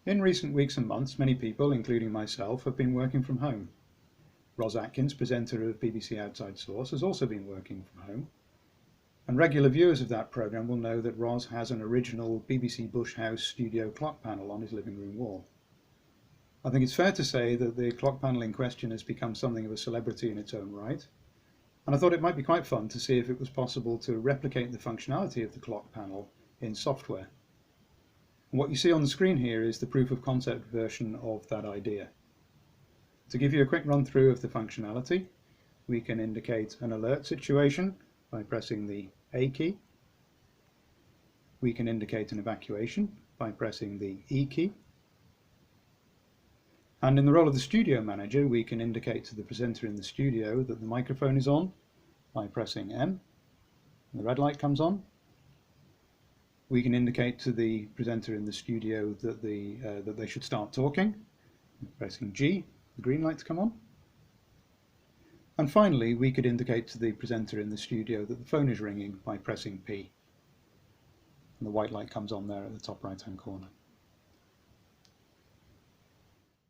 In recent weeks and months, many people, including myself, have been working from home. Ros Atkins, presenter of BBC Outside Source, has also been working from home. And regular viewers of that programme will know that Ros has an original BBC Bush House studio clock panel on his living room wall. I think it's fair to say that the clock panel in question has become something of a celebrity in its own right, and I thought it might be quite fun to see if it was possible to replicate the functionality of the clock panel in software. And what you see on the screen here is the proof of concept version of that idea. To give you a quick run through of the functionality, we can indicate an alert situation by pressing the A key. We can indicate an evacuation by pressing the E key. And in the role of the studio manager, we can indicate to the presenter in the studio that the microphone is on by pressing M. The red light comes on. We can indicate to the presenter in the studio that they should start talking, pressing G. The green lights come on. And finally, we could indicate to the presenter in the studio that the phone is ringing by pressing P. And the white light comes on there at the top right-hand corner.